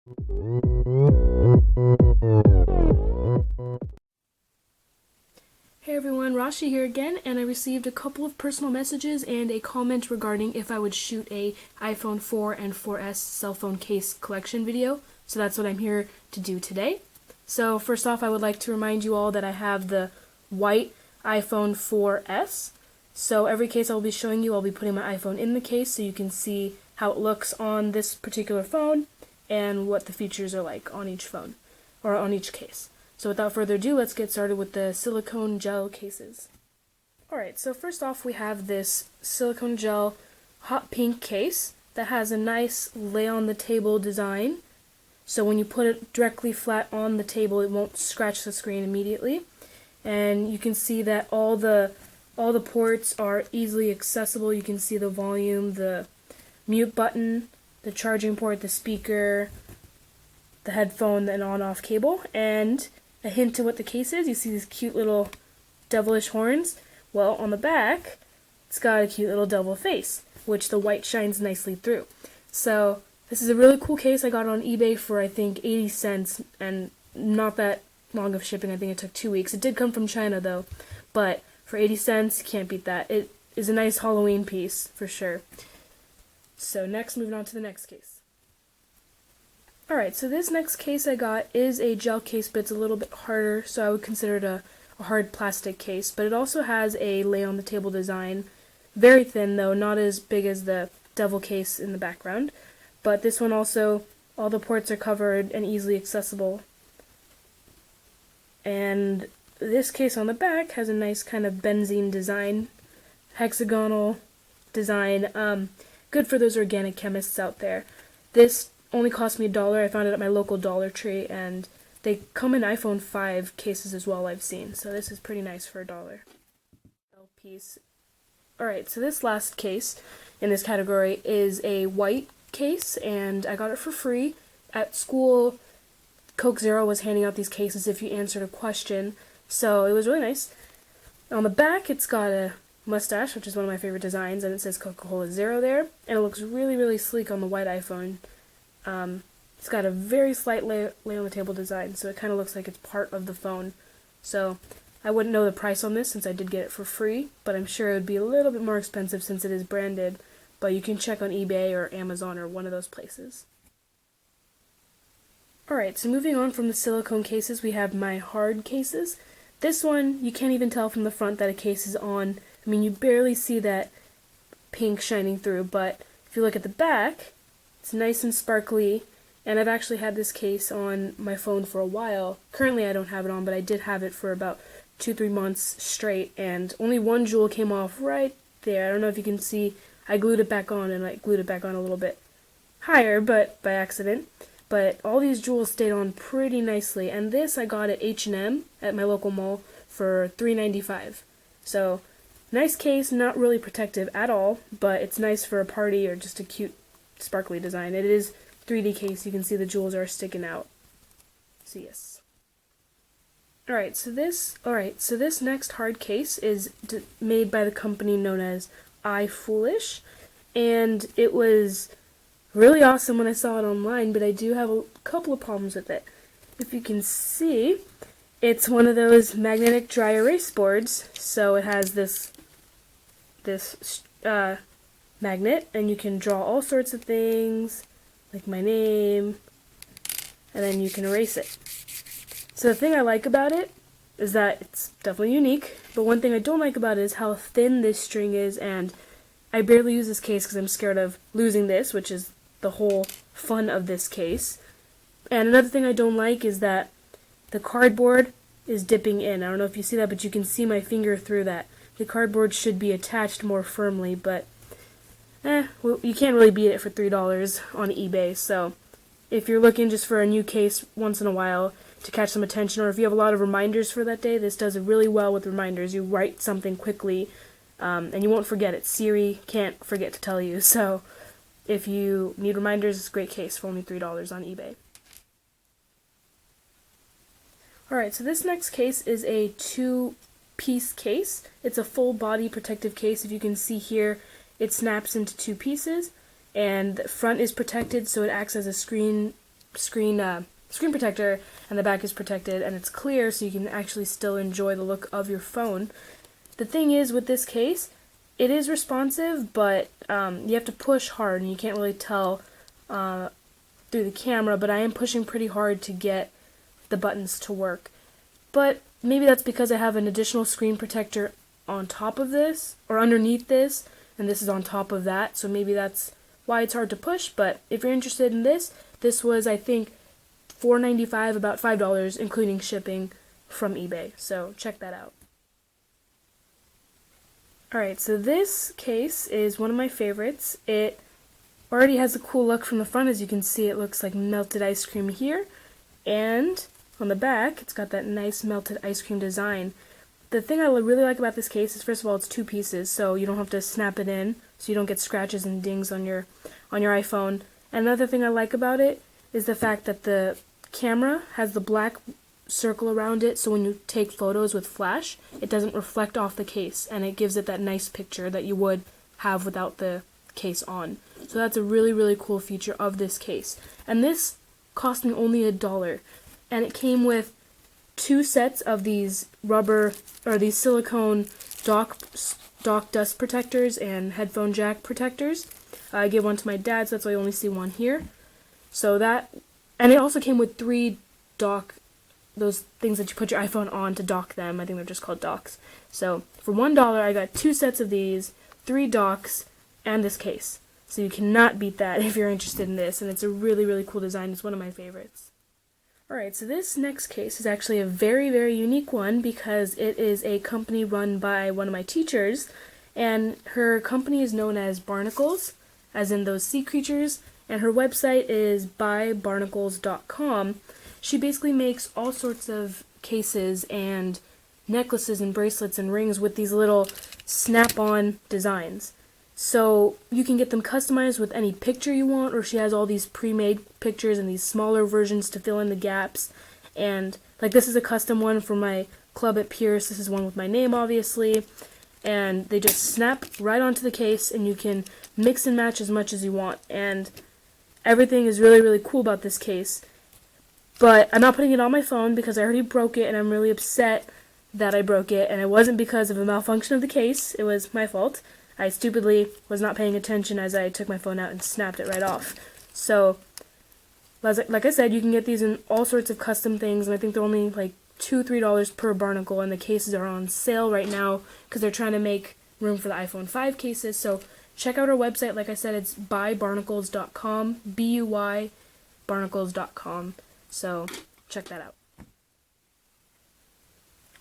Hey everyone, Rashi here again, and I received a couple of personal messages and a comment regarding if I would shoot a iPhone 4 and 4S cell phone case collection video, so that's what I'm here to do today. So first off, I would like to remind you all that I have the white iPhone 4S, so every case I'll be showing you, I'll be putting my iPhone in the case so you can see how it looks on this particular phone and what the features are like on each phone, or on each case. So without further ado, let's get started with the silicone gel cases. Alright, so first off we have this silicone gel hot pink case that has a nice lay on the table design. So when you put it directly flat on the table, it won't scratch the screen immediately. And you can see that all the ports are easily accessible. You can see the volume, the mute button, the charging port, the speaker, the headphone, and on-off cable, and a hint to what the case is. You see these cute little devilish horns? Well, on the back, it's got a cute little devil face, which the white shines nicely through. So, this is a really cool case. I got it on eBay for, I think, 80 cents, and not that long of shipping. I think it took 2 weeks. It did come from China, though, but for 80 cents, can't beat that. It is a nice Halloween piece, for sure. So, next, moving on to the next case. Alright, so this next case I got is a gel case, but it's a little bit harder, so I would consider it a hard plastic case. But it also has a lay-on-the-table design. Very thin, though, not as big as the devil case in the background. But this one also, all the ports are covered and easily accessible. And this case on the back has a nice kind of benzene design, hexagonal design. Good for those organic chemists out there. This only cost me $1. I found it at my local Dollar Tree, and they come in iPhone 5 cases as well, I've seen. So this is pretty nice for $1. Piece. Alright, so this last case in this category is a white case, and I got it for free. At school, Coke Zero was handing out these cases if you answered a question, so it was really nice. On the back, it's got a mustache, which is one of my favorite designs, and it says Coca-Cola Zero there, and it looks really, really sleek on the white iPhone. It's got a very slight lay on the table design, so it kind of looks like it's part of the phone. So I wouldn't know the price on this since I did get it for free, but I'm sure it would be a little bit more expensive since it is branded, but you can check on eBay or Amazon or one of those places. Alright, so moving on from the silicone cases, we have my hard cases. This one, you can't even tell from the front that a case is on. I mean, you barely see that pink shining through, but if you look at the back, it's nice and sparkly, and I've actually had this case on my phone for a while. Currently I don't have it on, but I did have it for about 2-3 months straight, and only one jewel came off right there. I don't know if you can see, I glued it back on, and I glued it back on a little bit higher, but by accident. But all these jewels stayed on pretty nicely, and this I got at H&M at my local mall for $3.95. So, nice case, not really protective at all, but it's nice for a party or just a cute sparkly design. It is 3D case, you can see the jewels are sticking out. So yes. Alright, so this next hard case is made by the company known as iFoolish, and it was really awesome when I saw it online, but I do have a couple of problems with it. If you can see, it's one of those magnetic dry erase boards, so it has this magnet, and you can draw all sorts of things, like my name, and then you can erase it. So the thing I like about it is that it's definitely unique, but one thing I don't like about it is how thin this string is, and I barely use this case because I'm scared of losing this, which is the whole fun of this case. And another thing I don't like is that the cardboard is dipping in. I don't know if you see that, but you can see my finger through that. The cardboard should be attached more firmly, but well, you can't really beat it for $3 on eBay. So if you're looking just for a new case once in a while to catch some attention, or if you have a lot of reminders for that day, this does it really well with reminders. You write something quickly, and you won't forget it. Siri can't forget to tell you. So if you need reminders, it's a great case for only $3 on eBay. Alright, so this next case is a two-piece case. It's a full body protective case. If you can see here, it snaps into two pieces, and the front is protected, so it acts as a screen screen protector, and the back is protected, and it's clear, so you can actually still enjoy the look of your phone. The thing is, with this case, it is responsive, but you have to push hard, and you can't really tell through the camera, but I am pushing pretty hard to get the buttons to work. But maybe that's because I have an additional screen protector on top of this, or underneath this, and this is on top of that, so maybe that's why it's hard to push. But if you're interested in this was, I think, $4.95, about $5, including shipping from eBay, so check that out. Alright, so this case is one of my favorites. It already has a cool look from the front. As you can see, it looks like melted ice cream here, and on the back, it's got that nice melted ice cream design. The thing I really like about this case is, first of all, it's 2 pieces, so you don't have to snap it in, so you don't get scratches and dings on your iPhone. And another thing I like about it is the fact that the camera has the black circle around it, so when you take photos with flash, it doesn't reflect off the case, and it gives it that nice picture that you would have without the case on. So that's a really, really cool feature of this case. And this cost me only $1, and it came with 2 sets of these rubber, or these silicone dock dust protectors and headphone jack protectors. I gave one to my dad, so that's why you only see one here. So that, and it also came with 3 those things that you put your iPhone on to dock them. I think they're just called docks. So for $1, I got 2 sets of these, 3 docks, and this case. So you cannot beat that if you're interested in this, and it's a really, really cool design. It's one of my favorites. Alright, so this next case is actually a very, very unique one because it is a company run by one of my teachers, and her company is known as Barnacles, as in those sea creatures, and her website is buybarnacles.com. She basically makes all sorts of cases and necklaces and bracelets and rings with these little snap-on designs. So you can get them customized with any picture you want, or she has all these pre-made pictures and these smaller versions to fill in the gaps. And like this is a custom one for my club at Pierce. This is one with my name, obviously. And they just snap right onto the case, and you can mix and match as much as you want. And everything is really, really cool about this case. But I'm not putting it on my phone because I already broke it, and I'm really upset that I broke it. And it wasn't because of a malfunction of the case. It was my fault. I stupidly was not paying attention as I took my phone out and snapped it right off. So, like I said, you can get these in all sorts of custom things, and I think they're only like $2-3 per barnacle, and the cases are on sale right now because they're trying to make room for the iPhone 5 cases. So check out our website. Like I said, it's buybarnacles.com, B-U-Y, barnacles.com. So check that out.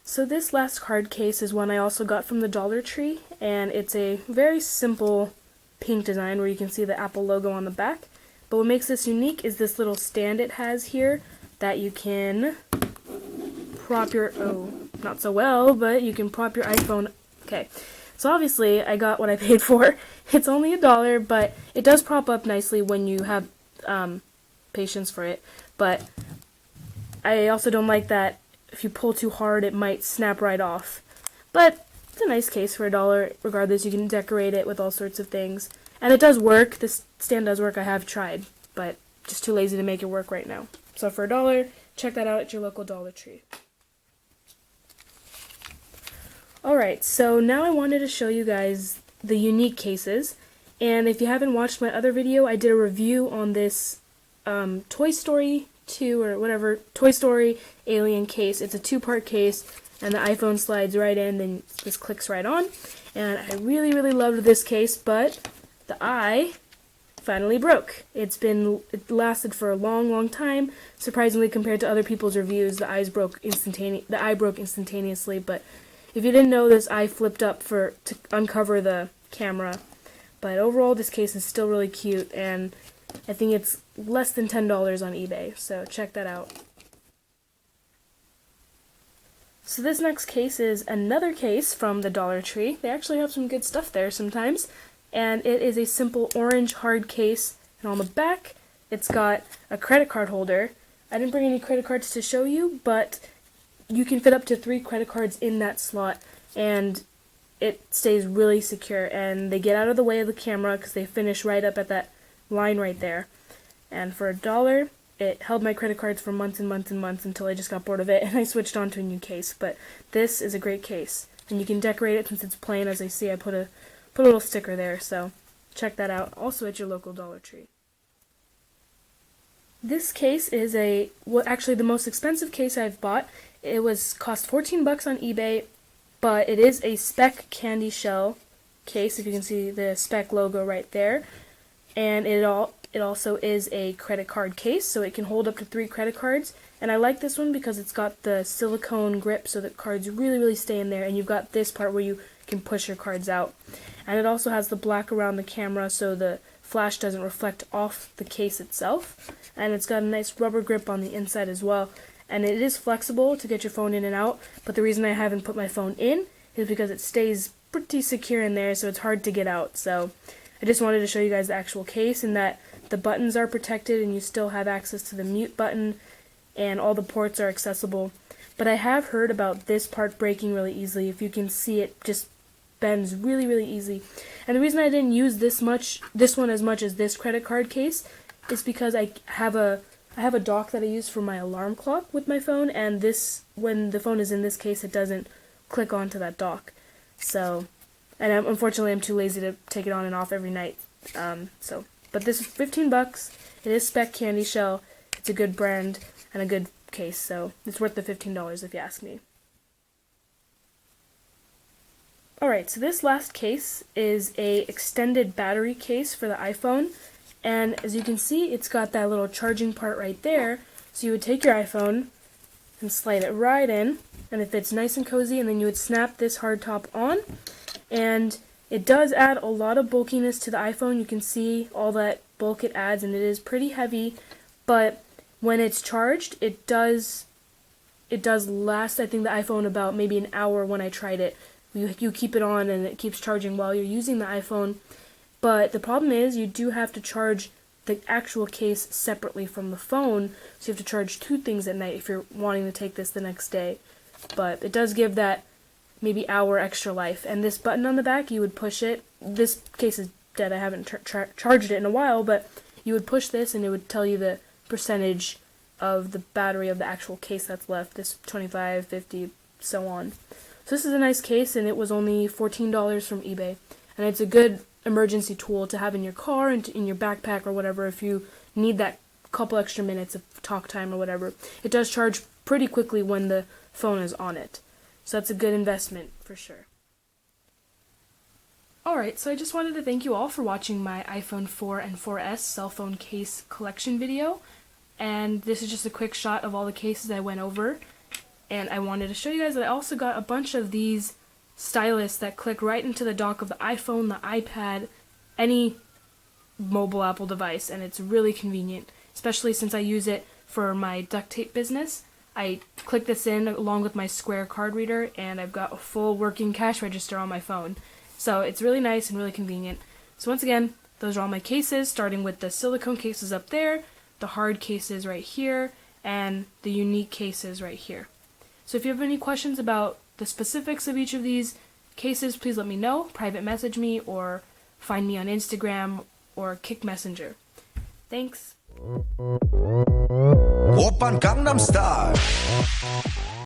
So this last card case is one I also got from the Dollar Tree, and it's a very simple pink design where you can see the Apple logo on the back. But what makes this unique is this little stand it has here that you can prop your, not so well, but you can prop your iPhone. Okay, so obviously I got what I paid for. It's only $1, but it does prop up nicely when you have patience for it. But I also don't like that if you pull too hard, it might snap right off. But it's a nice case for $1. Regardless, you can decorate it with all sorts of things. And it does work. This stand does work. I have tried, but just too lazy to make it work right now. So for $1, check that out at your local Dollar Tree. Alright, so now I wanted to show you guys the unique cases. And if you haven't watched my other video, I did a review on this Toy Story 2 or whatever, Toy Story Alien case. It's a 2-part case, and the iPhone slides right in, then this clicks right on. And I really, really loved this case, but the eye finally broke. It lasted for a long, long time. Surprisingly, compared to other people's reviews, the eye broke instantaneously. But if you didn't know, this eye flipped up to uncover the camera. But overall, this case is still really cute, and I think it's less than $10 on eBay, so check that out. So this next case is another case from the Dollar Tree. They actually have some good stuff there sometimes. And it is a simple orange hard case, and on the back it's got a credit card holder. I didn't bring any credit cards to show you, but you can fit up to 3 credit cards in that slot, and it stays really secure, and they get out of the way of the camera because they finish right up at that line right there. And for $1, it held my credit cards for months and months and months until I just got bored of it and I switched on to a new case. But this is a great case, and you can decorate it since it's plain. As I see, I put a little sticker there, so check that out. Also at your local Dollar Tree. This case is actually the most expensive case I've bought. It cost $14 on eBay, but it is a spec candy shell case. If you can see the spec logo right there, and it also is a credit card case, so it can hold up to 3 credit cards. And I like this one because it's got the silicone grip so that cards really stay in there, and you've got this part where you can push your cards out. And it also has the black around the camera so the flash doesn't reflect off the case itself. And it's got a nice rubber grip on the inside as well. And it is flexible to get your phone in and out, but the reason I haven't put my phone in is because it stays pretty secure in there, so it's hard to get out. So I just wanted to show you guys the actual case, and that the buttons are protected and you still have access to the mute button, and all the ports are accessible. But I have heard about this part breaking really easily. If you can see, it just bends really easy. And the reason I didn't use this one as much as this credit card case is because I have a dock that I use for my alarm clock with my phone, and when the phone is in this case, it doesn't click onto that dock. So, and unfortunately I'm too lazy to take it on and off every night. But this is $15. It is spec candy shell. It's a good brand and a good case, so it's worth the $15 if you ask me. Alright, so this last case is a extended battery case for the iPhone, and as you can see, it's got that little charging part right there. So you would take your iPhone and slide it right in, and it fits nice and cozy, and then you would snap this hard top on, and it does add a lot of bulkiness to the iPhone. You can see all that bulk it adds, and it is pretty heavy, but when it's charged, it does last, I think, the iPhone about maybe an hour when I tried it. You keep it on and it keeps charging while you're using the iPhone, but the problem is you do have to charge the actual case separately from the phone, so you have to charge 2 things at night if you're wanting to take this the next day. But it does give that maybe hour extra life. And this button on the back, you would push it. This case is dead. I haven't charged it in a while, but you would push this and it would tell you the percentage of the battery of the actual case that's left. This 25, 50, so on. So this is a nice case, and it was only $14 from eBay. And it's a good emergency tool to have in your car and in your backpack or whatever if you need that couple extra minutes of talk time or whatever. It does charge pretty quickly when the phone is on it. So that's a good investment for sure. Alright, so I just wanted to thank you all for watching my iPhone 4 and 4S cell phone case collection video. And this is just a quick shot of all the cases I went over. And I wanted to show you guys that I also got a bunch of these stylus that click right into the dock of the iPhone, the iPad, any mobile Apple device, and it's really convenient, especially since I use it for my duct tape business. I click this in along with my Square card reader, and I've got a full working cash register on my phone. So it's really nice and really convenient. So once again, those are all my cases, starting with the silicone cases up there, the hard cases right here, and the unique cases right here. So if you have any questions about the specifics of each of these cases, please let me know. Private message me or find me on Instagram or Kick Messenger. Thanks. Oppan Gangnam Style.